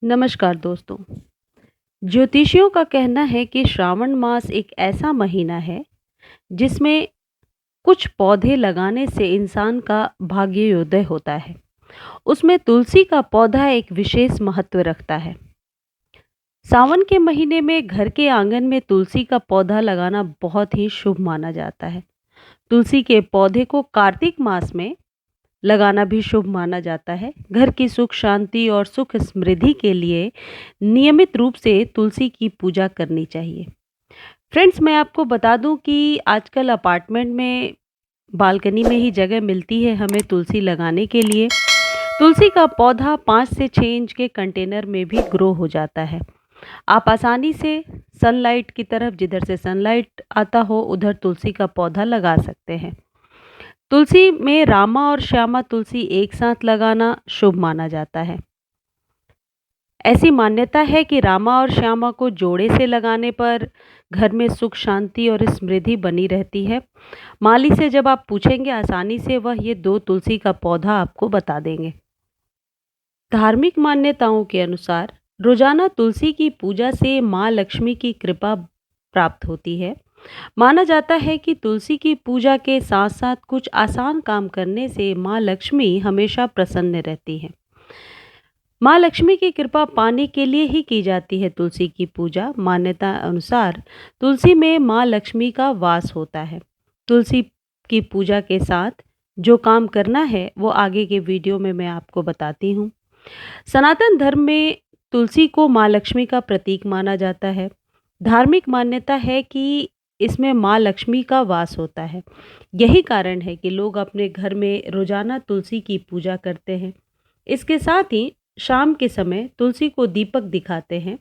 नमस्कार दोस्तों। ज्योतिषियों का कहना है कि श्रावण मास एक ऐसा महीना है जिसमें कुछ पौधे लगाने से इंसान का भाग्योदय होता है। उसमें तुलसी का पौधा एक विशेष महत्व रखता है। सावन के महीने में घर के आंगन में तुलसी का पौधा लगाना बहुत ही शुभ माना जाता है। तुलसी के पौधे को कार्तिक मास में लगाना भी शुभ माना जाता है। घर की सुख शांति और सुख समृद्धि के लिए नियमित रूप से तुलसी की पूजा करनी चाहिए। फ्रेंड्स, मैं आपको बता दूं कि आजकल अपार्टमेंट में बालकनी में ही जगह मिलती है हमें तुलसी लगाने के लिए। तुलसी का पौधा 5 से 6 इंच के कंटेनर में भी ग्रो हो जाता है। आप आसानी से सनलाइट की तरफ, जिधर से सनलाइट आता हो उधर तुलसी का पौधा लगा सकते हैं। तुलसी में रामा और श्यामा तुलसी एक साथ लगाना शुभ माना जाता है। ऐसी मान्यता है कि रामा और श्यामा को जोड़े से लगाने पर घर में सुख शांति और समृद्धि बनी रहती है। माली से जब आप पूछेंगे आसानी से वह ये दो तुलसी का पौधा आपको बता देंगे। धार्मिक मान्यताओं के अनुसार रोजाना तुलसी की पूजा से माँ लक्ष्मी की कृपा प्राप्त होती है। माना जाता है कि तुलसी की पूजा के साथ साथ कुछ आसान काम करने से माँ लक्ष्मी हमेशा प्रसन्न रहती है। माँ लक्ष्मी की कृपा पाने के लिए ही की जाती है तुलसी की पूजा। मान्यता अनुसार तुलसी में माँ लक्ष्मी का वास होता है। तुलसी की पूजा के साथ जो काम करना है वो आगे के वीडियो में मैं आपको बताती हूँ। सनातन धर्म में तुलसी को माँ लक्ष्मी का प्रतीक माना जाता है। धार्मिक मान्यता है कि इसमें माँ लक्ष्मी का वास होता है। यही कारण है कि लोग अपने घर में रोजाना तुलसी की पूजा करते हैं। इसके साथ ही शाम के समय तुलसी को दीपक दिखाते हैं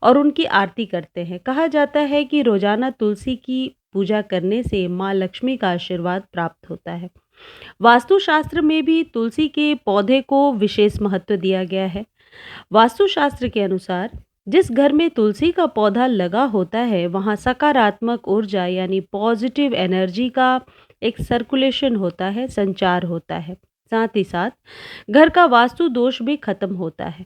और उनकी आरती करते हैं। कहा जाता है कि रोजाना तुलसी की पूजा करने से माँ लक्ष्मी का आशीर्वाद प्राप्त होता है। वास्तुशास्त्र में भी तुलसी के पौधे को विशेष महत्व दिया गया है। वास्तुशास्त्र के अनुसार जिस घर में तुलसी का पौधा लगा होता है वहाँ सकारात्मक ऊर्जा यानी पॉजिटिव एनर्जी का एक सर्कुलेशन होता है, संचार होता है। साथ ही साथ घर का वास्तु दोष भी खत्म होता है।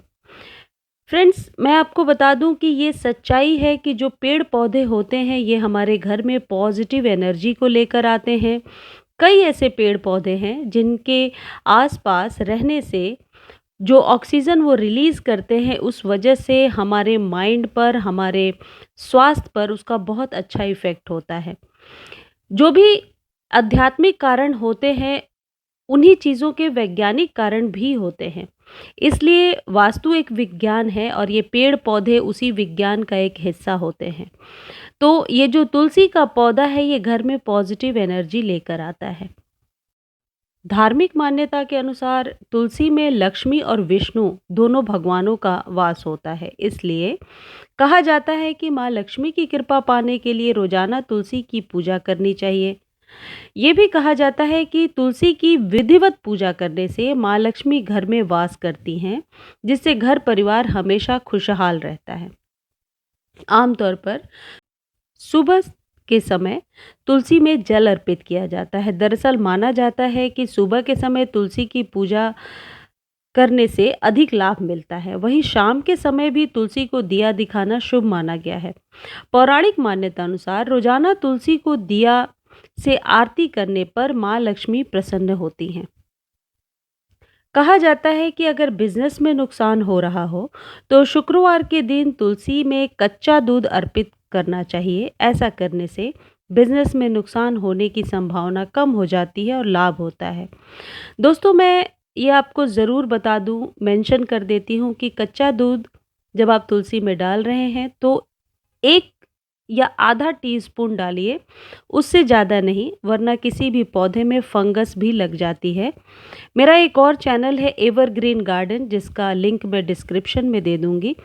फ्रेंड्स, मैं आपको बता दूं कि ये सच्चाई है कि जो पेड़ पौधे होते हैं ये हमारे घर में पॉजिटिव एनर्जी को लेकर आते हैं। कई ऐसे पेड़ पौधे हैं जिनके आसपास रहने से जो ऑक्सीजन वो रिलीज़ करते हैं उस वजह से हमारे माइंड पर, हमारे स्वास्थ्य पर उसका बहुत अच्छा इफ़ेक्ट होता है। जो भी आध्यात्मिक कारण होते हैं उन्हीं चीज़ों के वैज्ञानिक कारण भी होते हैं। इसलिए वास्तु एक विज्ञान है और ये पेड़ पौधे उसी विज्ञान का एक हिस्सा होते हैं। तो ये जो तुलसी का पौधा है ये घर में पॉजिटिव एनर्जी लेकर आता है। धार्मिक मान्यता के अनुसार तुलसी में लक्ष्मी और विष्णु दोनों भगवानों का वास होता है। इसलिए कहा जाता है कि माँ लक्ष्मी की कृपा पाने के लिए रोजाना तुलसी की पूजा करनी चाहिए। ये भी कहा जाता है कि तुलसी की विधिवत पूजा करने से माँ लक्ष्मी घर में वास करती हैं, जिससे घर परिवार हमेशा खुशहाल रहता है। आमतौर पर सुबह के समय तुलसी में जल अर्पित किया जाता है। दरअसल माना जाता है कि सुबह के समय तुलसी की पूजा करने से अधिक लाभ मिलता है। वहीं शाम के समय भी तुलसी को दिया दिखाना शुभ माना गया है। पौराणिक मान्यता अनुसार रोजाना तुलसी को दिया से आरती करने पर माँ लक्ष्मी प्रसन्न होती हैं। कहा जाता है कि अगर बिजनेस में नुकसान हो रहा हो तो शुक्रवार के दिन तुलसी में कच्चा दूध अर्पित करना चाहिए। ऐसा करने से बिजनेस में नुकसान होने की संभावना कम हो जाती है और लाभ होता है। दोस्तों, मैं ये आपको ज़रूर बता दूं, मेंशन कर देती हूँ कि कच्चा दूध जब आप तुलसी में डाल रहे हैं तो 1 या आधा टीस्पून डालिए, उससे ज़्यादा नहीं, वरना किसी भी पौधे में फंगस भी लग जाती है। मेरा एक और चैनल है एवरग्रीन गार्डन, जिसका लिंक मैं डिस्क्रिप्शन में दे दूँगी।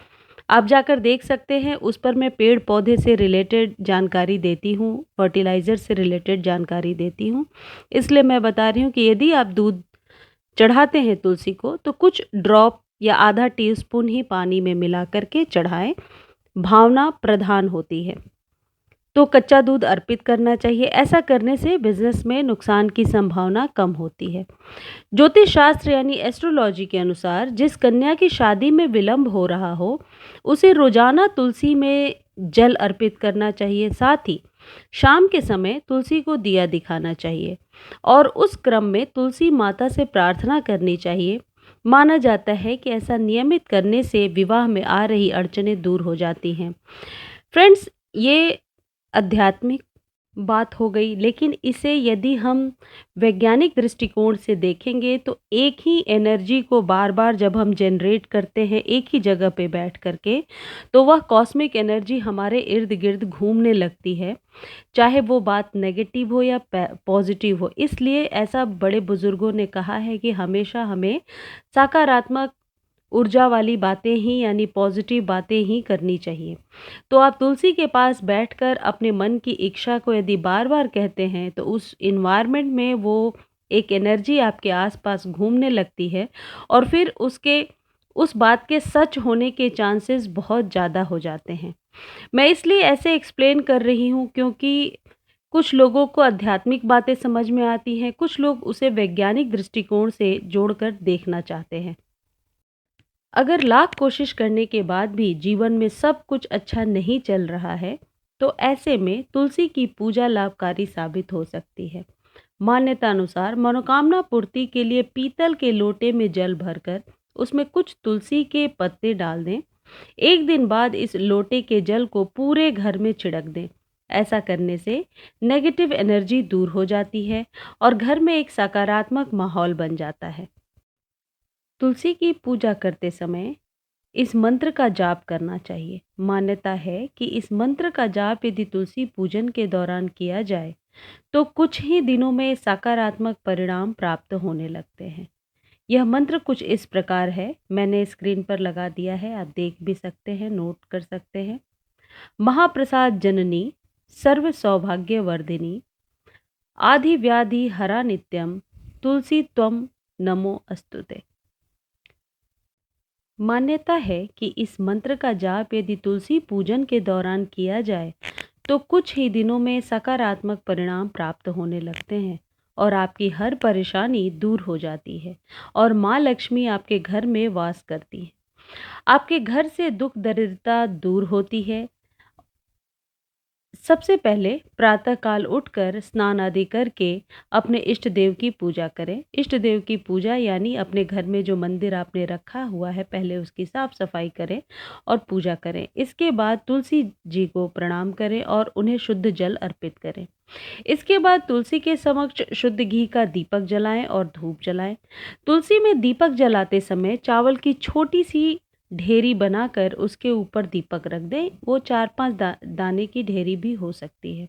आप जाकर देख सकते हैं। उस पर मैं पेड़ पौधे से रिलेटेड जानकारी देती हूँ, फर्टिलाइज़र से रिलेटेड जानकारी देती हूँ। इसलिए मैं बता रही हूँ कि यदि आप दूध चढ़ाते हैं तुलसी को तो कुछ ड्रॉप या आधा टीस्पून ही पानी में मिला करके चढ़ाएं। भावना प्रधान होती है। तो कच्चा दूध अर्पित करना चाहिए। ऐसा करने से बिजनेस में नुकसान की संभावना कम होती है। ज्योतिष शास्त्र यानी एस्ट्रोलॉजी के अनुसार जिस कन्या की शादी में विलंब हो रहा हो, उसे रोजाना तुलसी में जल अर्पित करना चाहिए। साथ ही शाम के समय तुलसी को दिया दिखाना चाहिए और उस क्रम में तुलसी माता से प्रार्थना करनी चाहिए। माना जाता है कि ऐसा नियमित करने से विवाह में आ रही अड़चनें दूर हो जाती हैं। फ्रेंड्स, ये आध्यात्मिक बात हो गई, लेकिन इसे यदि हम वैज्ञानिक दृष्टिकोण से देखेंगे तो एक ही एनर्जी को बार बार जब हम जनरेट करते हैं एक ही जगह पे बैठ करके, तो वह कॉस्मिक एनर्जी हमारे इर्द गिर्द घूमने लगती है, चाहे वो बात नेगेटिव हो या पॉजिटिव हो। इसलिए ऐसा बड़े बुजुर्गों ने कहा है कि हमेशा हमें सकारात्मक ऊर्जा वाली बातें ही यानी पॉजिटिव बातें ही करनी चाहिए। तो आप तुलसी के पास बैठकर अपने मन की इच्छा को यदि बार बार कहते हैं तो उस इन्वायरमेंट में वो एक एनर्जी आपके आसपास घूमने लगती है और फिर उसके उस बात के सच होने के चांसेस बहुत ज़्यादा हो जाते हैं। मैं इसलिए ऐसे एक्सप्लेन कर रही हूँ क्योंकि कुछ लोगों को आध्यात्मिक बातें समझ में आती हैं, कुछ लोग उसे वैज्ञानिक दृष्टिकोण से जोड़कर देखना चाहते हैं। अगर लाख कोशिश करने के बाद भी जीवन में सब कुछ अच्छा नहीं चल रहा है, तो ऐसे में तुलसी की पूजा लाभकारी साबित हो सकती है। मान्यता अनुसार मनोकामना पूर्ति के लिए पीतल के लोटे में जल भरकर उसमें कुछ तुलसी के पत्ते डाल दें। एक दिन बाद इस लोटे के जल को पूरे घर में छिड़क दें। ऐसा करने से नेगेटिव एनर्जी दूर हो जाती है और घर में एक सकारात्मक माहौल बन जाता है। तुलसी की पूजा करते समय इस मंत्र का जाप करना चाहिए। मान्यता है कि इस मंत्र का जाप यदि तुलसी पूजन के दौरान किया जाए तो कुछ ही दिनों में सकारात्मक परिणाम प्राप्त होने लगते हैं। यह मंत्र कुछ इस प्रकार है, मैंने स्क्रीन पर लगा दिया है, आप देख भी सकते हैं, नोट कर सकते हैं। महाप्रसाद जननी, सर्व सौभाग्य वर्धिनी, आदि व्याधि हरा नित्यम, तुलसी त्वम नमो अस्तुते। मान्यता है कि इस मंत्र का जाप यदि तुलसी पूजन के दौरान किया जाए तो कुछ ही दिनों में सकारात्मक परिणाम प्राप्त होने लगते हैं और आपकी हर परेशानी दूर हो जाती है और माँ लक्ष्मी आपके घर में वास करती है। आपके घर से दुख दरिद्रता दूर होती है। सबसे पहले प्रातः काल उठकर स्नान आदि करके अपने इष्ट देव की पूजा करें। इष्ट देव की पूजा यानी अपने घर में जो मंदिर आपने रखा हुआ है पहले उसकी साफ सफाई करें और पूजा करें। इसके बाद तुलसी जी को प्रणाम करें और उन्हें शुद्ध जल अर्पित करें। इसके बाद तुलसी के समक्ष शुद्ध घी का दीपक जलाएं और धूप जलाएं। तुलसी में दीपक जलाते समय चावल की छोटी सी ढेरी बनाकर उसके ऊपर दीपक रख दें। वो 4-5 दाने की ढेरी भी हो सकती है।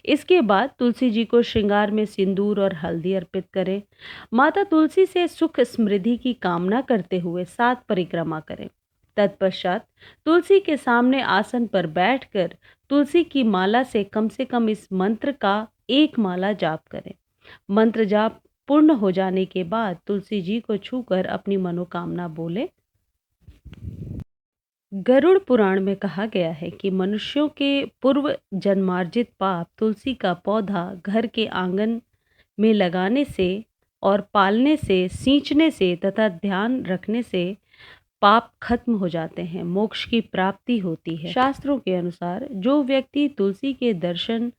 इसके बाद तुलसी जी को श्रृंगार में सिंदूर और हल्दी अर्पित करें। माता तुलसी से सुख समृद्धि की कामना करते हुए 7 परिक्रमा करें। तत्पश्चात तुलसी के सामने आसन पर बैठकर तुलसी की माला से कम इस मंत्र का एक माला जाप करें। मंत्र जाप पूर्ण हो जाने के बाद तुलसी जी को छूकर अपनी मनोकामना बोले। गरुड़ पुराण में कहा गया है कि मनुष्यों के पूर्व जन्मार्जित पाप तुलसी का पौधा घर के आंगन में लगाने से और पालने से, सींचने से तथा ध्यान रखने से पाप खत्म हो जाते हैं, मोक्ष की प्राप्ति होती है। शास्त्रों के अनुसार जो व्यक्ति तुलसी के दर्शन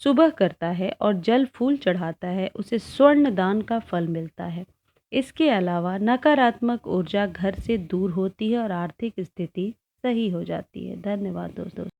सुबह करता है और जल फूल चढ़ाता है उसे स्वर्ण दान का फल मिलता है। इसके अलावा नकारात्मक ऊर्जा घर से दूर होती है और आर्थिक स्थिति सही हो जाती है। धन्यवाद दोस्तों।